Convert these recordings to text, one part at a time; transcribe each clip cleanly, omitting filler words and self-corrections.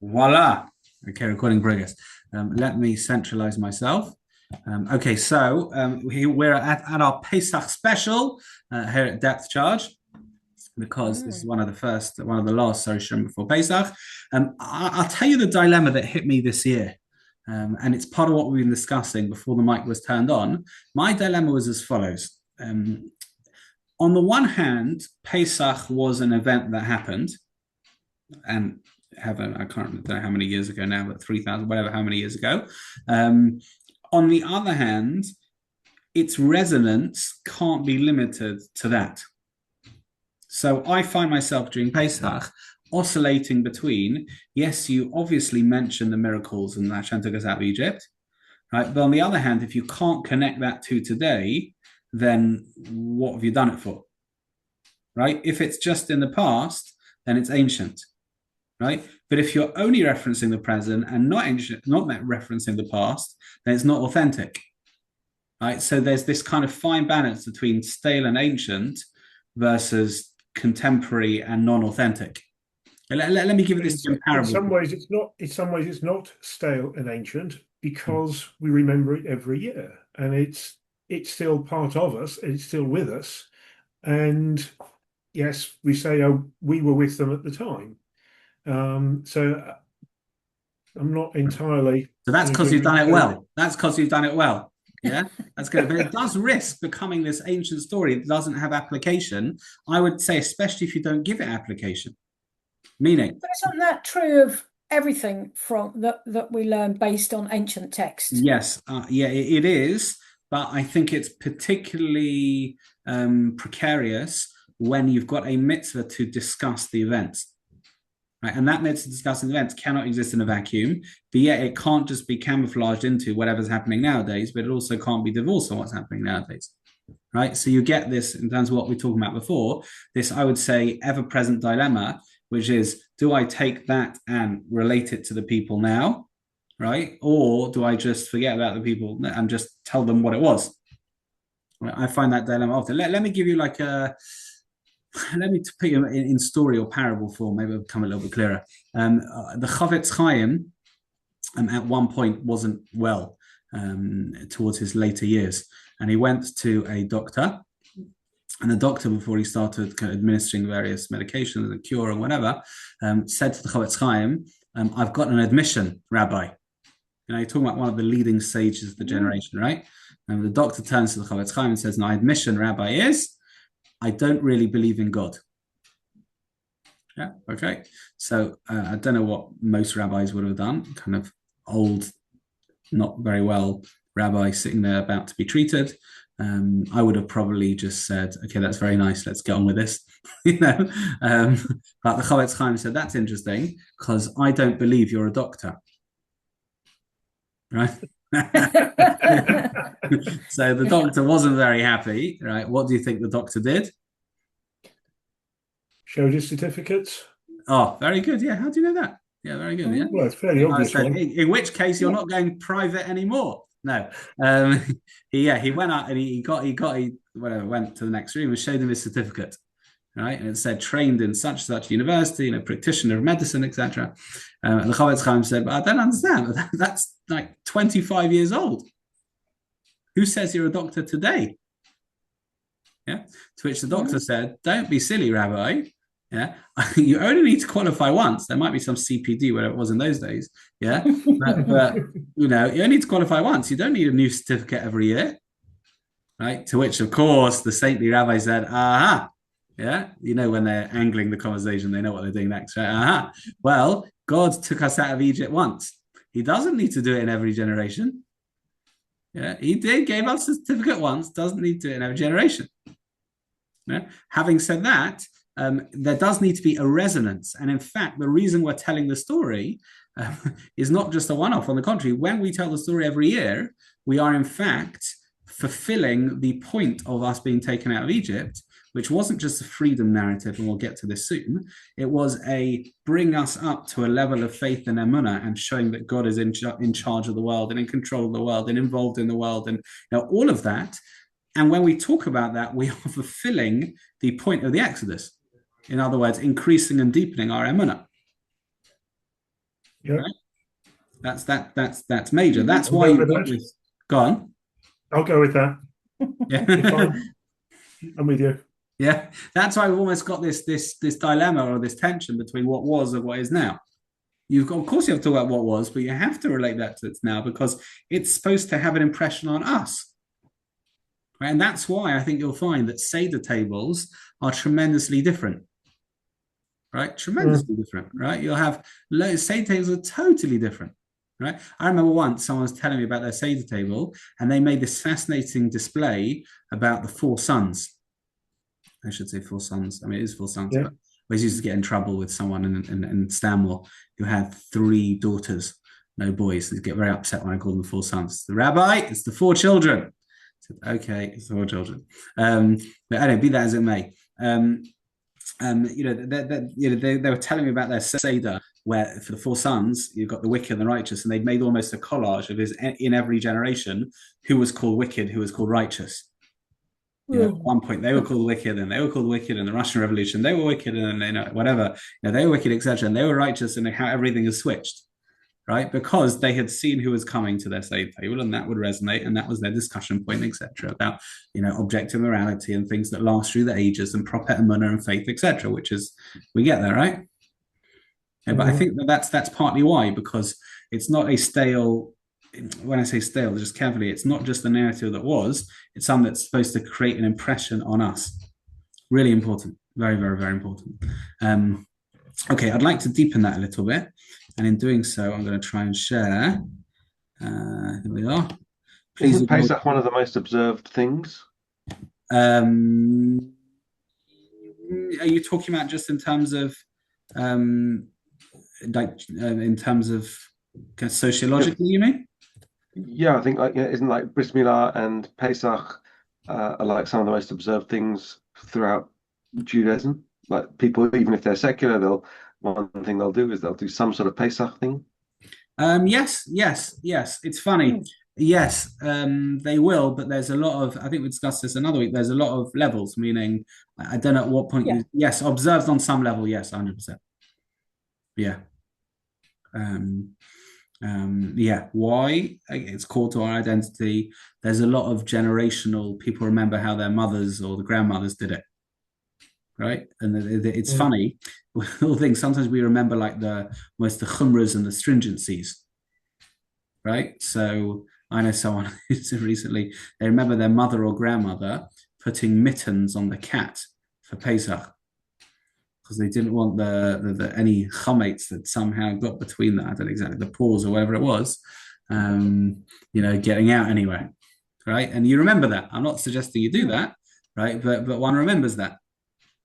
Voila. Okay, recording progress. Let me centralize myself. Okay, so we're at our Pesach special here at Depth Charge because this is one of the last Shrim before Pesach. I'll tell you the dilemma that hit me this year. And it's part of what we've been discussing before the mic was turned on. My dilemma was as follows. On the one hand, Pesach was an event that happened, and I can't know how many years ago now, but 3,000, whatever, how many years ago. On the other hand, its resonance can't be limited to that. So I find myself during Pesach oscillating between, yes, you obviously mentioned the miracles and Hashem took us out of Egypt, right? But on the other hand, if you can't connect that to today, then what have you done it for? Right? If it's just in the past, then it's ancient. Right? But if you're only referencing the present and not ancient, not referencing the past, then it's not authentic. Right? So there's this kind of fine balance between stale and ancient versus contemporary and non-authentic. Let me give you this comparable. In some ways, it's not. In some ways, it's not stale and ancient because we remember it every year, and it's still part of us. It's still with us, and yes, we say, "Oh, we were with them at the time." So I'm not entirely. So that's because you've done it well. That's because you've done it well. Yeah, that's good. But it does risk becoming this ancient story that doesn't have application. I would say, especially if you don't give it application. Meaning, but isn't that true of everything from that we learn based on ancient texts? Yes, yeah, it is. But I think it's particularly precarious when you've got a mitzvah to discuss the events. Right? And that mitzvah discussing events cannot exist in a vacuum, but yet it can't just be camouflaged into whatever's happening nowadays, but it also can't be divorced from what's happening nowadays. Right? So you get this in terms of what we were talking about before, this, I would say, ever-present dilemma, which is, do I take that and relate it to the people now? Right? Or do I just forget about the people and just tell them what it was? Right? I find that dilemma often. Let me give you like let me put you in story or parable form, maybe it'll become a little bit clearer. The Chavetz Chaim at one point wasn't well towards his later years. And he went to a doctor. And the doctor, before he started kind of administering various medications and cure and whatever, said to the Chavetz Chaim, I've got an admission, Rabbi. You know, you're talking about one of the leading sages of the generation, right? And the doctor turns to the Chavetz Chaim and says, my admission, Rabbi, is I don't really believe in God. Yeah, okay. So I don't know what most rabbis would have done. Kind of old, not very well rabbi sitting there about to be treated. I would have probably just said, okay, that's very nice. Let's get on with this. You know. But the Chavetz Chaim said, that's interesting because I don't believe you're a doctor. Right? So the doctor wasn't very happy, right? What do you think the doctor did? Showed his certificates. Oh, very good. Yeah, how do you know that? Yeah, very good. Yeah, well, it's fairly obvious. In which case, you're not going private anymore. No. He went out and he went to the next room and showed him his certificate. Right, and it said trained in such university, practitioner of medicine, etc. And the Chavetz Chaim said, "But I don't understand. That's like 25 years old. Who says you're a doctor today?" Yeah. To which the doctor said, "Don't be silly, Rabbi. Yeah, you only need to qualify once. There might be some CPD, whatever it was in those days. Yeah, but you only need to qualify once. You don't need a new certificate every year." Right. To which, of course, the saintly rabbi said, "Aha." Yeah, when they're angling the conversation, they know what they're doing next, right? Aha. Well, God took us out of Egypt once. He doesn't need to do it in every generation. Yeah, he gave us a certificate once, doesn't need to do it in every generation. Yeah? Having said that, there does need to be a resonance. And in fact, the reason we're telling the story is not just a one-off. On the contrary, when we tell the story every year, we are in fact fulfilling the point of us being taken out of Egypt, which wasn't just a freedom narrative, and we'll get to this soon. It was a bring us up to a level of faith and emunah and showing that God is in charge of the world and in control of the world and involved in the world and all of that. And when we talk about that, we are fulfilling the point of the Exodus. In other words, increasing and deepening our emunah. Yeah. Right? That's major. That's I'll why go you've with got that. this. Go on. I'll go with that. You're Yeah. fine. I'm with you. Yeah. That's why we've almost got this dilemma or this tension between what was and what is now. You've got, of course, you have to talk about what was, but you have to relate that to it's now because it's supposed to have an impression on us. Right? And that's why I think you'll find that Seder tables are tremendously different. Right? Tremendously different. Right? You'll have Seder tables are totally different. Right? I remember once someone was telling me about their Seder table, and they made this fascinating display about the four sons. I should say four sons. I mean, it is four sons, Yeah. but I used to get in trouble with someone in Stanmore who had three daughters, no boys. They get very upset when I call them the four sons. The rabbi, it's the four children. I said, okay, it's the four children. But anyway, be that as it may. They were telling me about their Seder, where for the four sons, you've got the wicked and the righteous, and they'd made almost a collage of his in every generation who was called wicked, who was called righteous. At one point they were called wicked, and they were called wicked in the Russian Revolution. They were wicked, and whatever. They were wicked, etc. And they were righteous, and how everything has switched, right? Because they had seen who was coming to their Seder table, and that would resonate, and that was their discussion point, etc. About objective morality and things that last through the ages, and prophet emunah and faith, etc. Which is we get there, right? Yeah, but I think that's partly why, because it's not a stale. When I say stale, just carefully, it's not just the narrative that was, it's something that's supposed to create an impression on us. Really important. Very, very, very important. Okay, I'd like to deepen that a little bit. And in doing so, I'm going to try and share. Here we are. Please. Isn't Pesach one of the most observed things? Are you talking about just in terms of in terms of kind of sociologically, you mean? Yeah, I think isn't like Bris Milah and Pesach are like some of the most observed things throughout Judaism. Like people, even if they're secular, one thing they'll do is they'll do some sort of Pesach thing. Yes. It's funny. Yes, they will, but there's a lot of, I think we discussed this another week, there's a lot of levels, meaning I don't know at what point yes, observed on some level, yes, 100%. Yeah. Why? It's core to our identity. There's a lot of generational, people remember how their mothers or the grandmothers did it, right? And it's funny, little things. Sometimes we remember like the chumras and the stringencies, right? So I know someone who said recently they remember their mother or grandmother putting mittens on the cat for Pesach because they didn't want the any chametz that somehow got between that. I don't know exactly the paws or whatever it was, getting out anyway, right? And you remember that. I'm not suggesting you do that, right? But one remembers that,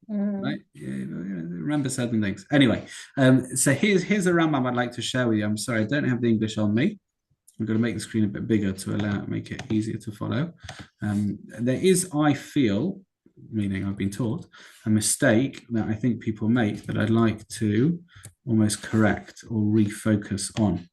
right? Remember certain things. Anyway, so here's a Rambam I'd like to share with you. I'm sorry, I don't have the English on me. I'm going to make the screen a bit bigger to make it easier to follow. There is, I feel, meaning I've been taught, a mistake that I think people make that I'd like to almost correct or refocus on.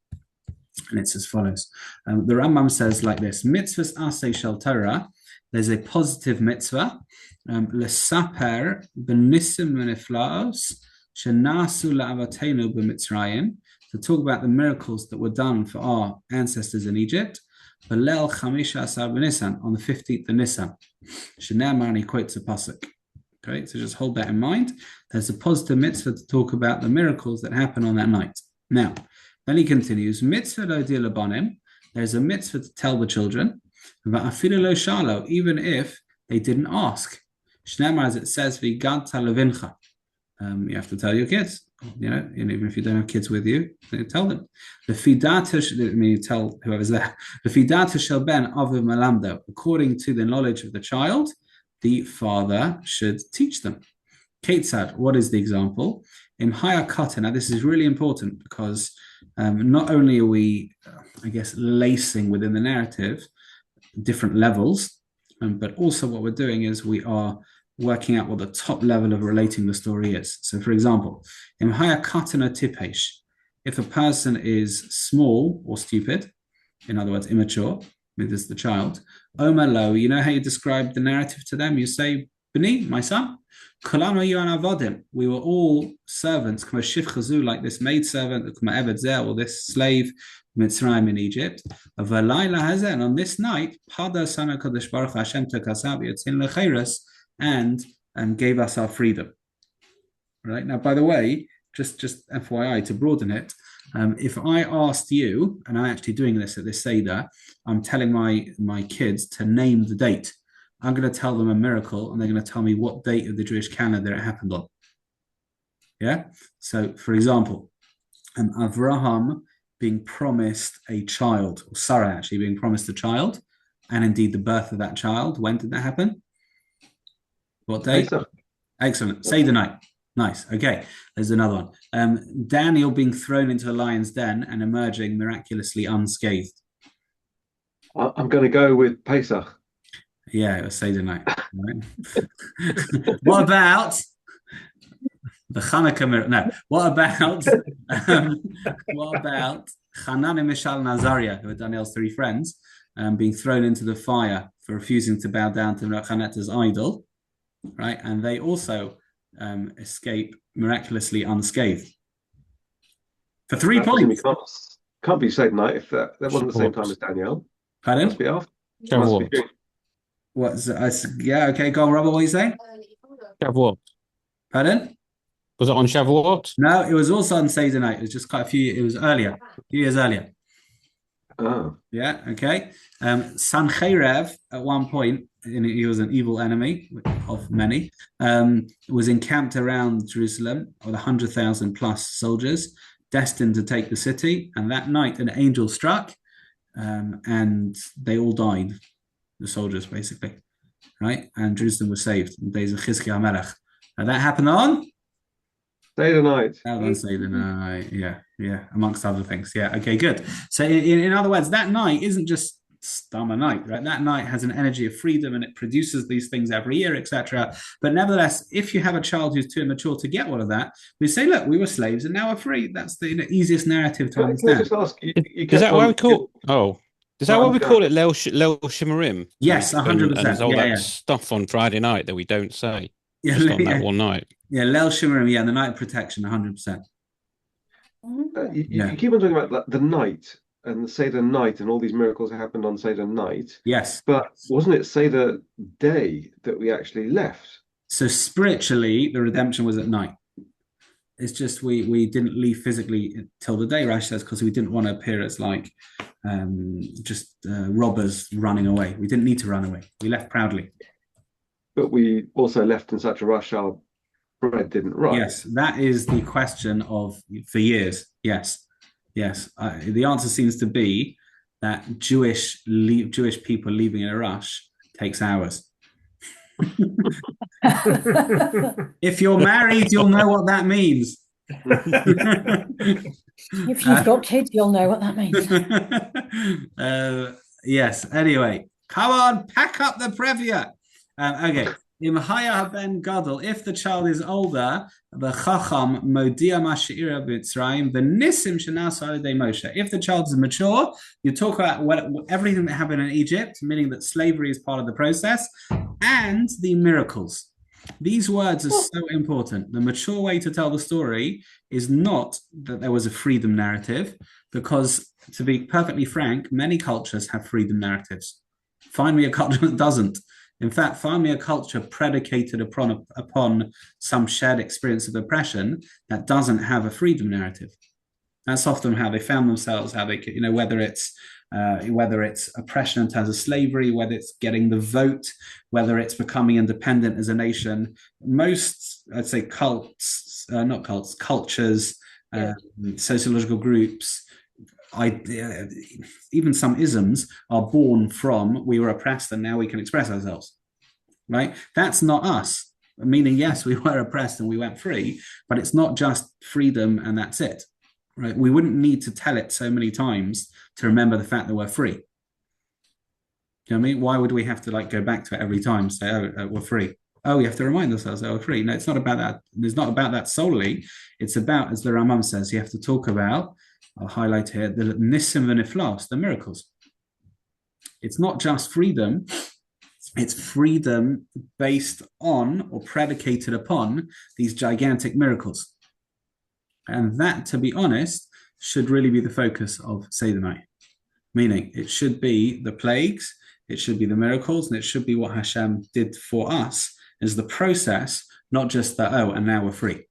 And it's as follows. The Rambam says like this, mitzvahs aseh shel Torah, there's a positive mitzvah, lesaper b'nisim v'niflaos shenasu la'avatenu b'mitzrayim, to talk about the miracles that were done for our ancestors in Egypt, Belel Chamisha Asar B'Nisan, on the 15th of Nisan. Shenamar, and he quotes a pasuk. Okay, so just hold that in mind. There's a positive mitzvah to talk about the miracles that happen on that night. Now, then he continues, mitzvah lo dir labanim, there's a mitzvah to tell the children, va'afilu lo shalo, even if they didn't ask. Shenamar, as it says, v'gadta levincha. You have to tell your kids, even if you don't have kids with you, tell them. The fidata, you tell whoever's there. The fidata shel ben aviv malamdo, according to the knowledge of the child, the father should teach them. Ketzad, what is the example? In higher katan. Now this is really important because not only are we, lacing within the narrative different levels, but also what we're doing is we are working out what the top level of relating the story is. So, for example, in higher katana tipesh, if a person is small or stupid, in other words, immature, this is the child, Omar lo, you know how you describe the narrative to them? You say, B'ni, my son, Kolano Yoan Avodim. We were all servants, Kama Shiv Chazu, like this maidservant, Kama Eved Zer, or this slave, Mitzrayim in Egypt. Avalayla Hazen, and on this night, Pada Sana Kadosh Baruch Hashem Tekasab Yotzin Lecheres, and gave us our freedom. Right now, by the way, just FYI to broaden it, if I asked you, and I'm actually doing this at this Seder, I'm telling my kids to name the date. I'm going to tell them a miracle, and they're going to tell me what date of the Jewish calendar it happened on. Yeah. So, for example, Avraham being promised a child, or Sarah actually being promised a child, and indeed the birth of that child. When did that happen? What date? Excellent. Seder night. Nice. Okay. There's another one. Daniel being thrown into a lion's den and emerging miraculously unscathed. I'm going to go with Pesach. Yeah, it was Seder night. Right? What about the Hanukkah miracle? No. What about Hanan and Mishal and Azariah, who are Daniel's three friends, being thrown into the fire for refusing to bow down to Nebuchadnezzar's idol, right? And they also escape miraculously unscathed for 3 points. Can't be Seder night if that wasn't the same time as Daniel. Pardon? Must be after. What's yeah, okay, go on, Robert, what are you saying? Shavuot. Pardon? Was it on Shavuot? No, it was also on Seder night. It was just it was earlier, a few years earlier. Oh. Yeah, okay. Sancheirav, at one point, and he was an evil enemy of many, was encamped around Jerusalem with 100,000 plus soldiers, destined to take the city. And that night, an angel struck, and they all died, the soldiers, basically, right? And Jerusalem was saved in the days of Chizkiah HaMelech. And that happened on? Seder night. That was Seder night, yeah, amongst other things. Yeah, okay, good. So in other words, that night isn't just summer night, right? That night has an energy of freedom and it produces these things every year, etc. But nevertheless, if you have a child who's too immature to get all of that, we say, look, we were slaves and now we're free. That's the easiest narrative to understand. Can I just ask, is that why we call? Oh, is that why we call it Leil Shimurim? Yes, 100%. And there's all that stuff on Friday night that we don't say. Yeah, just on that one night. Yeah, Leil Shimurim, the night of protection, 100%. You keep on talking about the night and the Seder night and all these miracles happened on Seder night. Yes. But wasn't it Seder day that we actually left? So spiritually, the redemption was at night. It's just we didn't leave physically till the day, Rash says, because we didn't want to appear as like robbers running away. We didn't need to run away. We left proudly. But we also left in such a rush our bread didn't rise. Yes, that is the question of for years. Yes. The answer seems to be that Jewish people leaving in a rush takes hours. If you're married, you'll know what that means. If you've got kids, you'll know what that means. Yes. Anyway, come on, pack up the previa. Okay. Imhaya ben gadol. If the child is older, the chacham modia mashira b'Mitzrayim the nisim shenasu alidei Moshe. If the child is mature, you talk about everything that happened in Egypt, meaning that slavery is part of the process, and the miracles. These words are so important. The mature way to tell the story is not that there was a freedom narrative, because to be perfectly frank, many cultures have freedom narratives. Find me a culture that doesn't. In fact, find me a culture predicated upon some shared experience of oppression that doesn't have a freedom narrative. That's often how they found themselves, how they, whether it's oppression in terms of slavery, whether it's getting the vote, whether it's becoming independent as a nation. Most, I'd say, cultures, sociological groups, even some isms are born from we were oppressed and now we can express ourselves, right? That's not us, meaning yes, we were oppressed and we went free, but it's not just freedom and that's it, right? We wouldn't need to tell it so many times to remember the fact that we're free. You know what I mean? Why would we have to go back to it every time, say, we're free? Oh, we have to remind ourselves that we're free. No, it's not about that. It's not about that solely. It's about, as the Rambam says, you have to talk about, I'll highlight here, the nisim v'niflos, the miracles. It's not just freedom. It's freedom based on or predicated upon these gigantic miracles. And that, to be honest, should really be the focus of Seder night. Meaning, it should be the plagues, it should be the miracles, and it should be what Hashem did for us as the process, not just that, oh, and now we're free.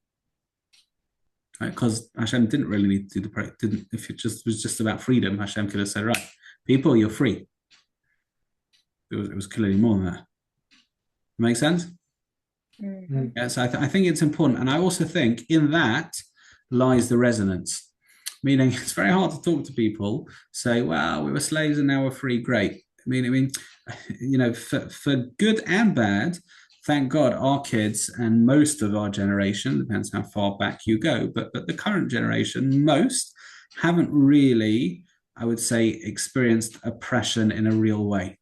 Because Hashem didn't really need to do if it was just about freedom, Hashem could have said, right, people, you're free. It was clearly more than that. Make sense? Mm-hmm. Yeah, so I think it's important. And I also think in that lies the resonance. Meaning it's very hard to talk to people, say, well, we were slaves and now we're free. Great. I mean, for good and bad, thank God our kids and most of our generation, depends how far back you go, but the current generation, most haven't really, I would say, experienced oppression in a real way.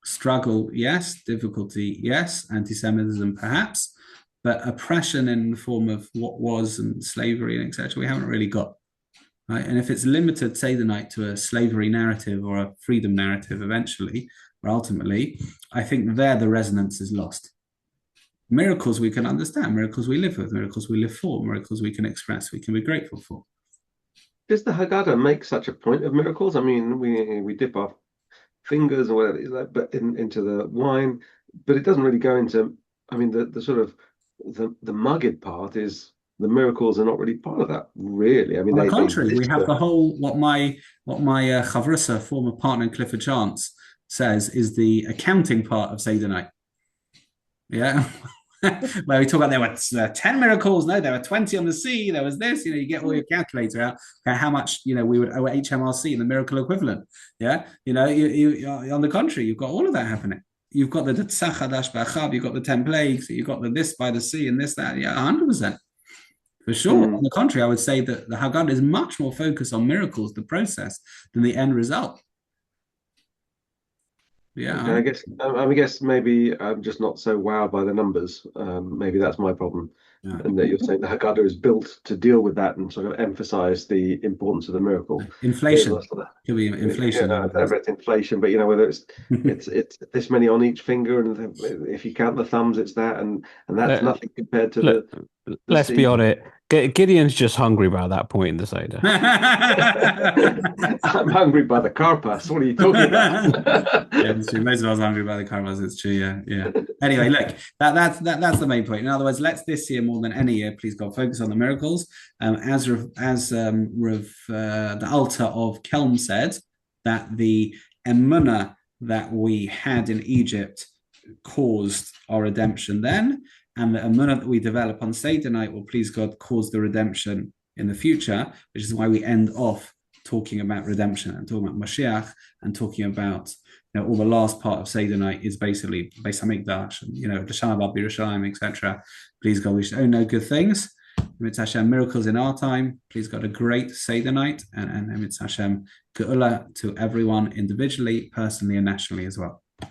Struggle, yes. Difficulty, yes. Anti-Semitism, perhaps. But oppression in the form of what was and slavery and etc., we haven't really got. Right? And if it's limited, say, the night to a slavery narrative or a freedom narrative eventually, or ultimately, I think there the resonance is lost. Miracles we can understand, miracles we live with, miracles we live for, miracles we can express, we can be grateful for. Does the Haggadah make such a point of miracles? I mean, we dip our fingers or whatever it is like, but into the wine, but it doesn't really go into. I mean, the sort of the mugged part is the miracles are not really part of that, really. I mean, on the contrary, we have the whole what my Chavrusa, former partner in Clifford Chance, says is the accounting part of Seder night. Yeah. Where we talk about there were 10 miracles, no, there were 20 on the sea, there was this, you get all your calculator out, okay, how much, we would owe HMRC in the miracle equivalent. Yeah. You on the contrary, you've got all of that happening. You've got the Tzach Hadash B'Achab, you've got the 10 plagues, you've got the this by the sea and this, that, yeah, 100%. For sure. On the contrary, I would say that the Haggadah is much more focused on miracles, the process, than the end result. Yeah. Okay, I guess maybe I'm just not so wowed by the numbers. Maybe that's my problem. Yeah. And that you're saying the Haggadah is built to deal with that and sort of emphasize the importance of the miracle. Inflation. Could be inflation. It's inflation, but whether it's it's this many on each finger, and if you count the thumbs, it's that, and that's nothing compared to the let's be honest. Gideon's just hungry by that point in the Seder. I'm hungry by the karpas. What are you talking about? Yeah, it's true. Most of us are hungry by the karpas. It's true. Yeah. Anyway, look, that's the main point. In other words, let's this year more than any year, please God, focus on the miracles. As the altar of Kelm said, that the emunah that we had in Egypt caused our redemption then. And the emunah that we develop on Seder night will, please God, cause the redemption in the future, which is why we end off talking about redemption and talking about Mashiach and talking about, all the last part of Seder night is basically Beis Hamikdash and, L'Shana Bab Yerushalayim, etc. Please God, we should own no good things. Emitz Hashem, miracles in our time. Please God, a great Seder night and Emitz Hashem, Geula to everyone individually, personally, and nationally as well.